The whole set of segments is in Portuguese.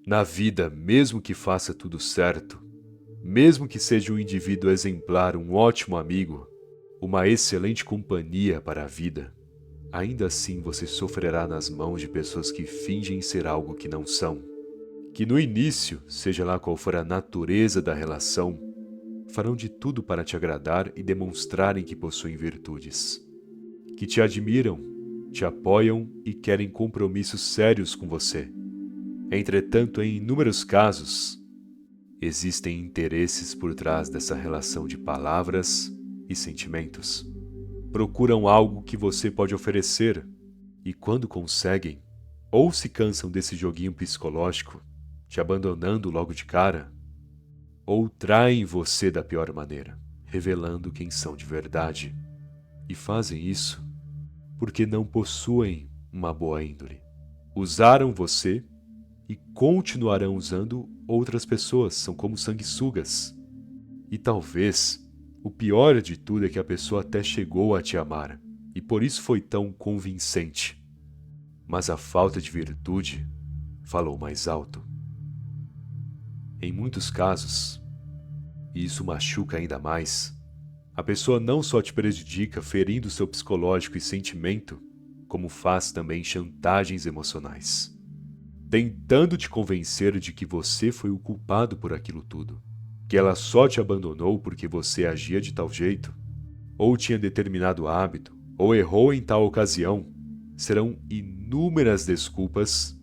Na vida, mesmo que faça tudo certo, mesmo que seja um indivíduo exemplar, um ótimo amigo, uma excelente companhia para a vida, ainda assim você sofrerá nas mãos de pessoas que fingem ser algo que não são. Que no início, seja lá qual for a natureza da relação, farão de tudo para te agradar e demonstrarem que possuem virtudes. Que te admiram, te apoiam e querem compromissos sérios com você. Entretanto, em inúmeros casos, existem interesses por trás dessa relação de palavras e sentimentos. Procuram algo que você pode oferecer e, quando conseguem, ou se cansam desse joguinho psicológico, te abandonando logo de cara, ou traem você da pior maneira, revelando quem são de verdade. E fazem isso porque não possuem uma boa índole. Usaram você e continuarão usando outras pessoas, são como sanguessugas. E talvez o pior de tudo é que a pessoa até chegou a te amar, e por isso foi tão convincente. Mas a falta de virtude falou mais alto. Em muitos casos, e isso machuca ainda mais, a pessoa não só te prejudica ferindo seu psicológico e sentimento, como faz também chantagens emocionais, tentando te convencer de que você foi o culpado por aquilo tudo, que ela só te abandonou porque você agia de tal jeito, ou tinha determinado hábito, ou errou em tal ocasião. Serão inúmeras desculpas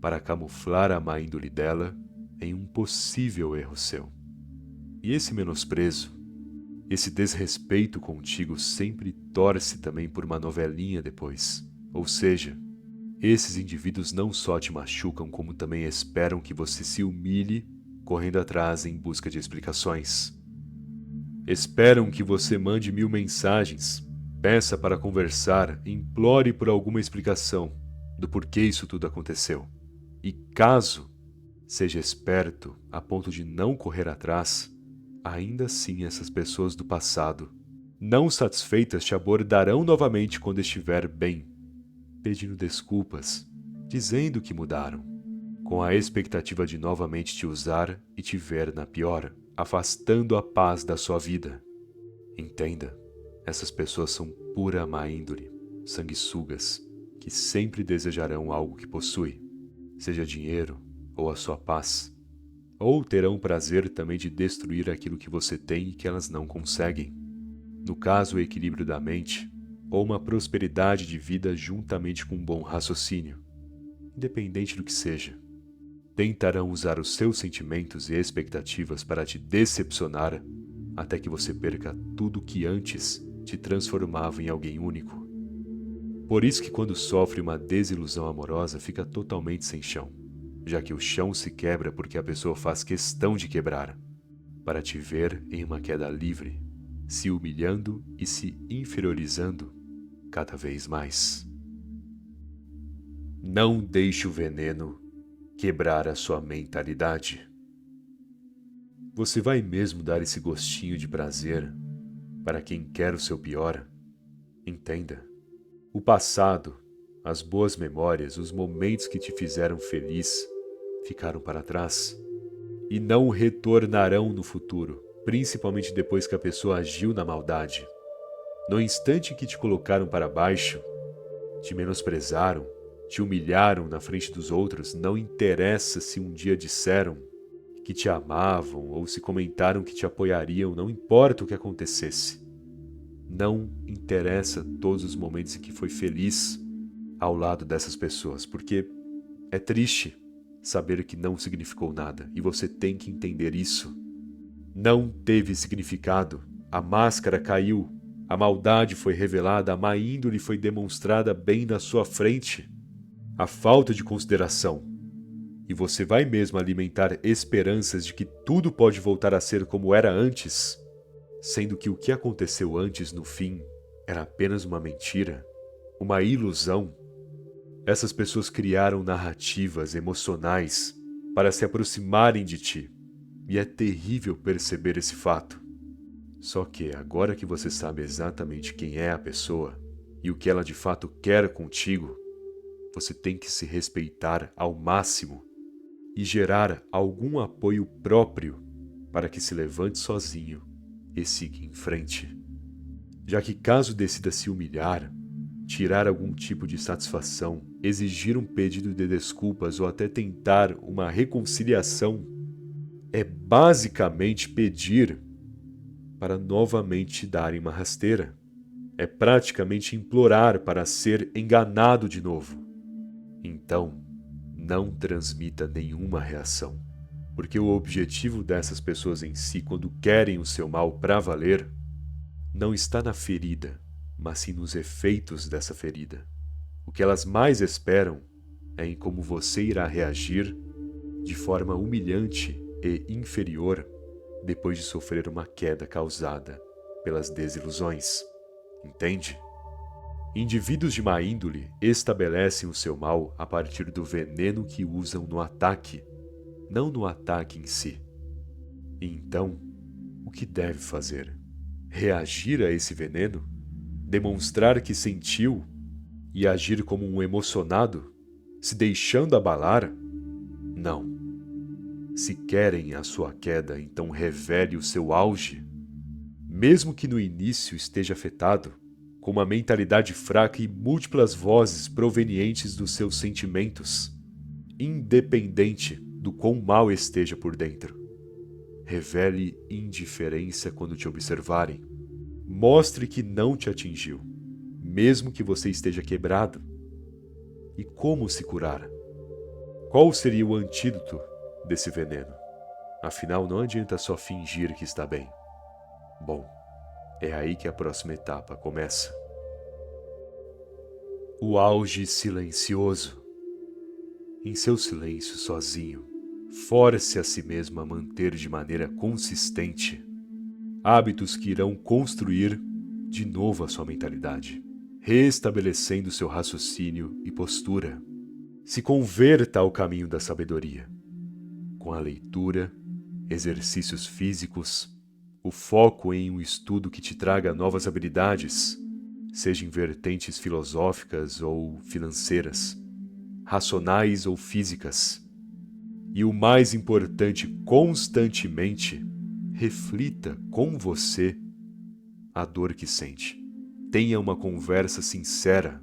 para camuflar a má índole dela em um possível erro seu. E esse menosprezo, esse desrespeito contigo sempre torce também por uma novelinha depois. Ou seja, esses indivíduos não só te machucam, como também esperam que você se humilhe correndo atrás em busca de explicações. Esperam que você mande 1000 mensagens, peça para conversar, implore por alguma explicação do porquê isso tudo aconteceu. E caso seja esperto a ponto de não correr atrás, ainda assim essas pessoas do passado, não satisfeitas, te abordarão novamente quando estiver bem, pedindo desculpas, dizendo que mudaram, com a expectativa de novamente te usar e te ver na pior, afastando a paz da sua vida. Entenda, essas pessoas são pura má índole, sanguessugas, que sempre desejarão algo que possui, seja dinheiro ou a sua paz, ou terão prazer também de destruir aquilo que você tem e que elas não conseguem. No caso, o equilíbrio da mente, ou uma prosperidade de vida juntamente com um bom raciocínio, independente do que seja. Tentarão usar os seus sentimentos e expectativas para te decepcionar até que você perca tudo que antes te transformava em alguém único. Por isso que quando sofre uma desilusão amorosa fica totalmente sem chão, já que o chão se quebra porque a pessoa faz questão de quebrar, para te ver em uma queda livre, se humilhando e se inferiorizando cada vez mais. Não deixe o veneno quebrar a sua mentalidade. Você vai mesmo dar esse gostinho de prazer para quem quer o seu pior? Entenda, o passado, as boas memórias, os momentos que te fizeram feliz ficaram para trás e não retornarão no futuro, principalmente depois que a pessoa agiu na maldade. No instante em que te colocaram para baixo, te menosprezaram, te humilharam na frente dos outros, não interessa se um dia disseram que te amavam ou se comentaram que te apoiariam, não importa o que acontecesse. Não interessa todos os momentos em que foi feliz ao lado dessas pessoas, porque é triste saber que não significou nada e você tem que entender isso. Não teve significado, a máscara caiu, a maldade foi revelada, a má índole foi demonstrada bem na sua frente, a falta de consideração. E você vai mesmo alimentar esperanças de que tudo pode voltar a ser como era antes, sendo que o que aconteceu antes no fim era apenas uma mentira, uma ilusão. Essas pessoas criaram narrativas emocionais para se aproximarem de ti, e é terrível perceber esse fato. Só que agora que você sabe exatamente quem é a pessoa e o que ela de fato quer contigo, você tem que se respeitar ao máximo e gerar algum apoio próprio para que se levante sozinho e siga em frente. Já que caso decida se humilhar, tirar algum tipo de satisfação, exigir um pedido de desculpas ou até tentar uma reconciliação, é basicamente pedir para novamente darem uma rasteira. É praticamente implorar para ser enganado de novo. Então, não transmita nenhuma reação, porque o objetivo dessas pessoas em si, quando querem o seu mal para valer, não está na ferida, mas sim nos efeitos dessa ferida. O que elas mais esperam é em como você irá reagir de forma humilhante e inferior depois de sofrer uma queda causada pelas desilusões. Entende? Indivíduos de má índole estabelecem o seu mal a partir do veneno que usam no ataque, não no ataque em si. E então, o que deve fazer? Reagir a esse veneno? Demonstrar que sentiu e agir como um emocionado, se deixando abalar? Não. Se querem a sua queda, então revele o seu auge. Mesmo que no início esteja afetado, com uma mentalidade fraca e múltiplas vozes provenientes dos seus sentimentos, independente do quão mal esteja por dentro. Revele indiferença quando te observarem. Mostre que não te atingiu, mesmo que você esteja quebrado. E como se curar? Qual seria o antídoto desse veneno? Afinal, não adianta só fingir que está bem. Bom, é aí que a próxima etapa começa. O auge silencioso. Em seu silêncio sozinho, force a si mesmo a manter de maneira consistente hábitos que irão construir de novo a sua mentalidade, restabelecendo seu raciocínio e postura. Se converta ao caminho da sabedoria, com a leitura, exercícios físicos, o foco em um estudo que te traga novas habilidades, seja em vertentes filosóficas ou financeiras, racionais ou físicas. E o mais importante, constantemente, reflita com você a dor que sente. Tenha uma conversa sincera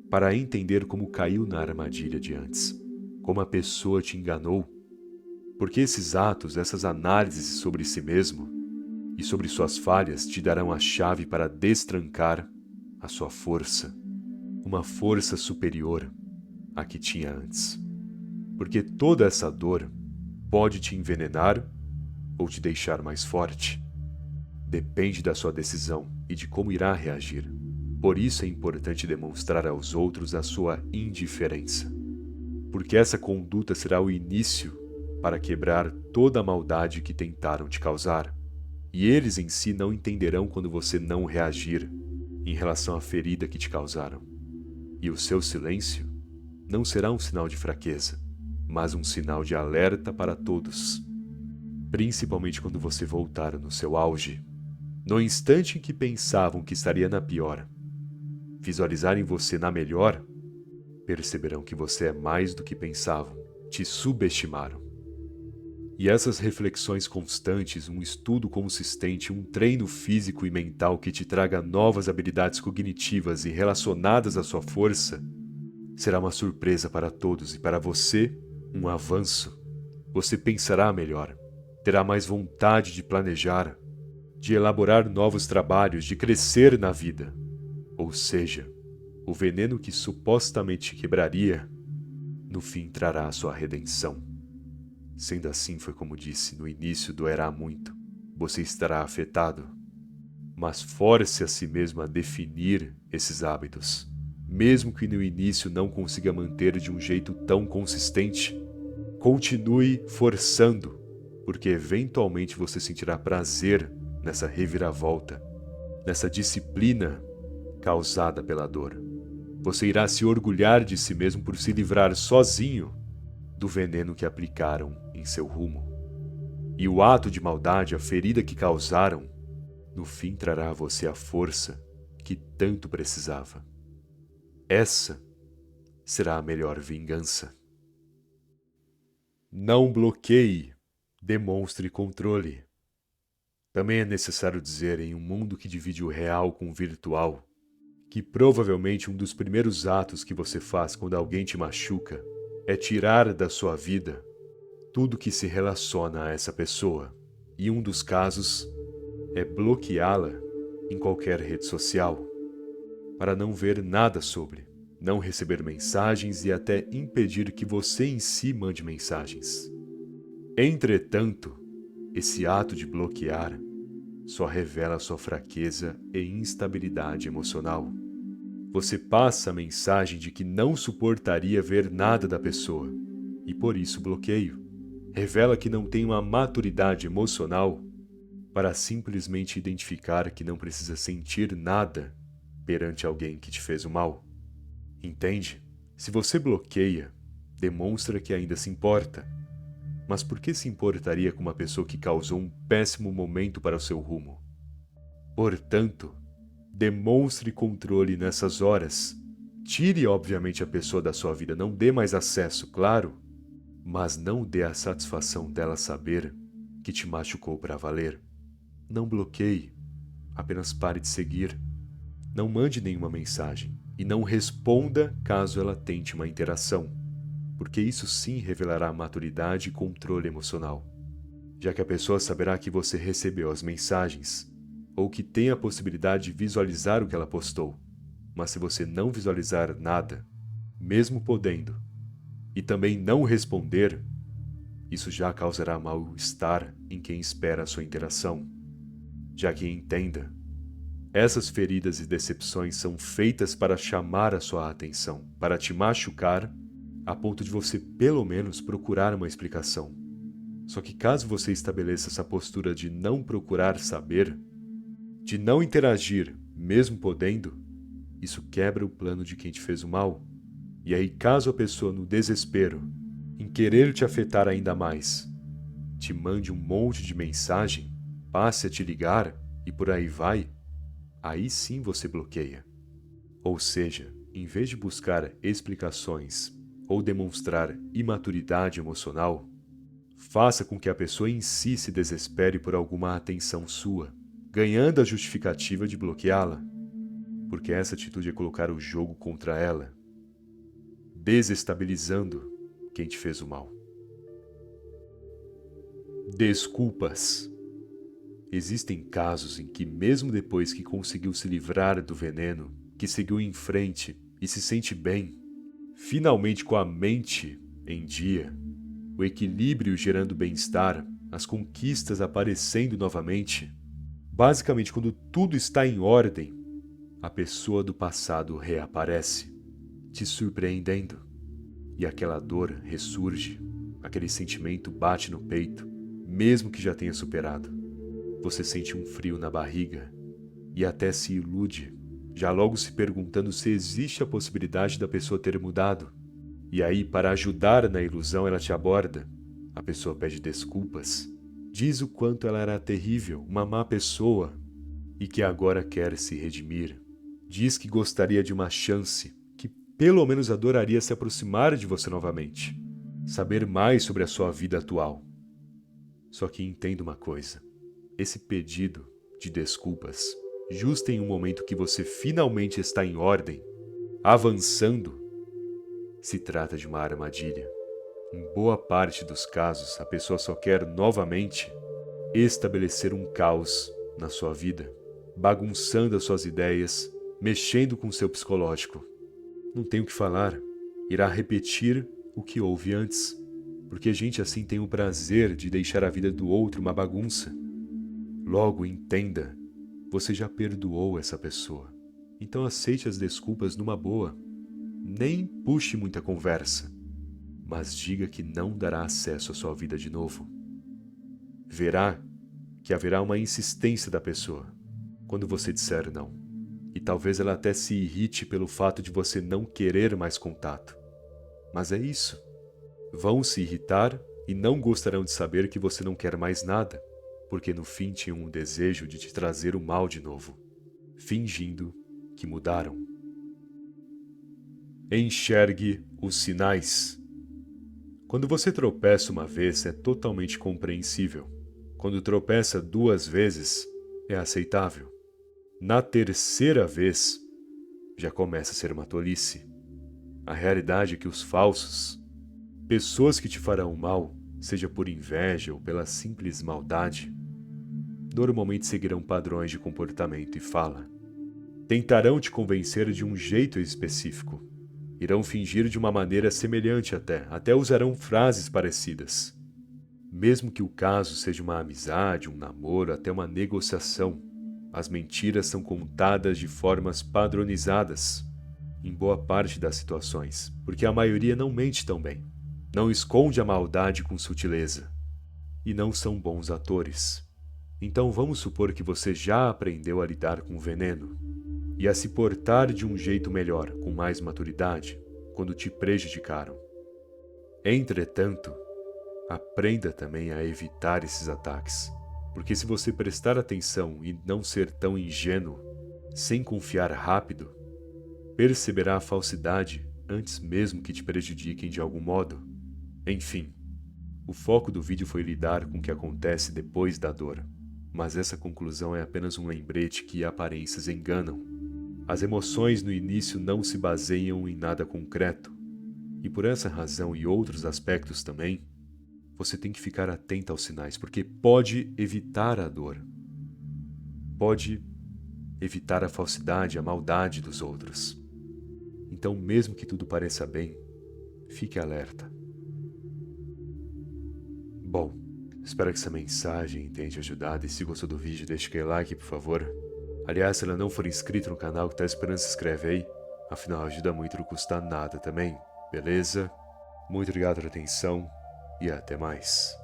para entender como caiu na armadilha de antes, como a pessoa te enganou, porque esses atos, essas análises sobre si mesmo e sobre suas falhas te darão a chave para destrancar a sua força, uma força superior à que tinha antes. Porque toda essa dor pode te envenenar ou te deixar mais forte. Depende da sua decisão e de como irá reagir. Por isso é importante demonstrar aos outros a sua indiferença, porque essa conduta será o início para quebrar toda a maldade que tentaram te causar. E eles em si não entenderão quando você não reagir em relação à ferida que te causaram. E o seu silêncio não será um sinal de fraqueza, mas um sinal de alerta para todos. Principalmente quando você voltar no seu auge. No instante em que pensavam que estaria na pior, visualizarem você na melhor, perceberão que você é mais do que pensavam, te subestimaram. E essas reflexões constantes, um estudo consistente, um treino físico e mental que te traga novas habilidades cognitivas e relacionadas à sua força, será uma surpresa para todos e para você, um avanço. Você pensará melhor, terá mais vontade de planejar, de elaborar novos trabalhos, de crescer na vida. Ou seja, o veneno que supostamente quebraria, no fim trará a sua redenção. Sendo assim, foi como disse, no início doerá muito, você estará afetado, mas force a si mesmo a definir esses hábitos, mesmo que no início não consiga manter de um jeito tão consistente. Continue forçando, porque eventualmente você sentirá prazer nessa reviravolta, nessa disciplina causada pela dor. Você irá se orgulhar de si mesmo por se livrar sozinho do veneno que aplicaram em seu rumo. E o ato de maldade, a ferida que causaram, no fim trará a você a força que tanto precisava. Essa será a melhor vingança. Não bloqueie, demonstre controle. Também é necessário dizer, em um mundo que divide o real com o virtual, que provavelmente um dos primeiros atos que você faz quando alguém te machuca é tirar da sua vida tudo que se relaciona a essa pessoa. E um dos casos é bloqueá-la em qualquer rede social, para não ver nada sobre, não receber mensagens e até impedir que você em si mande mensagens. Entretanto, esse ato de bloquear só revela sua fraqueza e instabilidade emocional. Você passa a mensagem de que não suportaria ver nada da pessoa, e por isso bloqueio. Revela que não tem uma maturidade emocional para simplesmente identificar que não precisa sentir nada perante alguém que te fez o mal. Entende? Se você bloqueia, demonstra que ainda se importa. Mas por que se importaria com uma pessoa que causou um péssimo momento para o seu rumo? Portanto, demonstre controle nessas horas. Tire, obviamente, a pessoa da sua vida, não dê mais acesso, claro, mas não dê a satisfação dela saber que te machucou para valer. Não bloqueie, apenas pare de seguir. Não mande nenhuma mensagem e não responda caso ela tente uma interação, porque isso sim revelará maturidade e controle emocional, já que a pessoa saberá que você recebeu as mensagens ou que tem a possibilidade de visualizar o que ela postou. Mas se você não visualizar nada, mesmo podendo, e também não responder, isso já causará mal-estar em quem espera a sua interação. Já que entenda, essas feridas e decepções são feitas para chamar a sua atenção, para te machucar, a ponto de você pelo menos procurar uma explicação. Só que caso você estabeleça essa postura de não procurar saber, de não interagir, mesmo podendo, isso quebra o plano de quem te fez o mal. E aí, caso a pessoa, no desespero, em querer te afetar ainda mais, te mande um monte de mensagem, passe a te ligar e por aí vai, aí sim você bloqueia. Ou seja, em vez de buscar explicações ou demonstrar imaturidade emocional, faça com que a pessoa em si se desespere por alguma atenção sua, ganhando a justificativa de bloqueá-la, porque essa atitude é colocar o jogo contra ela, desestabilizando quem te fez o mal. Desculpas. Existem casos em que, mesmo depois que conseguiu se livrar do veneno, que seguiu em frente e se sente bem, finalmente com a mente em dia, o equilíbrio gerando bem-estar, as conquistas aparecendo novamente, basicamente quando tudo está em ordem, a pessoa do passado reaparece, te surpreendendo, e aquela dor ressurge, aquele sentimento bate no peito, mesmo que já tenha superado. Você sente um frio na barriga e até se ilude, já logo se perguntando se existe a possibilidade da pessoa ter mudado. E aí, para ajudar na ilusão, ela te aborda. A pessoa pede desculpas, diz o quanto ela era terrível, uma má pessoa, e que agora quer se redimir. Diz que gostaria de uma chance, que pelo menos adoraria se aproximar de você novamente, saber mais sobre a sua vida atual. Só que entenda uma coisa. Esse pedido de desculpas, justo em um momento que você finalmente está em ordem, avançando, se trata de uma armadilha. Em boa parte dos casos, a pessoa só quer novamente estabelecer um caos na sua vida, bagunçando as suas ideias, mexendo com o seu psicológico. Não tem o que falar, irá repetir o que houve antes, porque gente assim tem o prazer de deixar a vida do outro uma bagunça. Logo, entenda, você já perdoou essa pessoa. Então aceite as desculpas numa boa. Nem puxe muita conversa, mas diga que não dará acesso à sua vida de novo. Verá que haverá uma insistência da pessoa quando você disser não. E talvez ela até se irrite pelo fato de você não querer mais contato. Mas é isso. Vão se irritar e não gostarão de saber que você não quer mais nada, porque no fim tinham um desejo de te trazer o mal de novo, fingindo que mudaram. Enxergue os sinais. Quando você tropeça uma vez, é totalmente compreensível. Quando tropeça 2 vezes, é aceitável. Na terceira vez, já começa a ser uma tolice. A realidade é que os falsos, pessoas que te farão mal, seja por inveja ou pela simples maldade, normalmente seguirão padrões de comportamento e fala. Tentarão te convencer de um jeito específico. Irão fingir de uma maneira semelhante até usarão frases parecidas. Mesmo que o caso seja uma amizade, um namoro, até uma negociação, as mentiras são contadas de formas padronizadas, em boa parte das situações, porque a maioria não mente tão bem, não esconde a maldade com sutileza, e não são bons atores. Então vamos supor que você já aprendeu a lidar com o veneno, e a se portar de um jeito melhor, com mais maturidade, quando te prejudicaram. Entretanto, aprenda também a evitar esses ataques, porque se você prestar atenção e não ser tão ingênuo, sem confiar rápido, perceberá a falsidade antes mesmo que te prejudiquem de algum modo. Enfim, o foco do vídeo foi lidar com o que acontece depois da dor, mas essa conclusão é apenas um lembrete que aparências enganam. As emoções no início não se baseiam em nada concreto, e por essa razão e outros aspectos também, você tem que ficar atento aos sinais, porque pode evitar a dor. Pode evitar a falsidade, a maldade dos outros. Então, mesmo que tudo pareça bem, fique alerta. Bom, espero que essa mensagem tenha te ajudado, e se gostou do vídeo, deixe aquele like, por favor. Aliás, se ela não for inscrito no canal que tá esperando, se inscreve aí. Afinal, ajuda muito, não custa nada também, beleza? Muito obrigado pela atenção e até mais.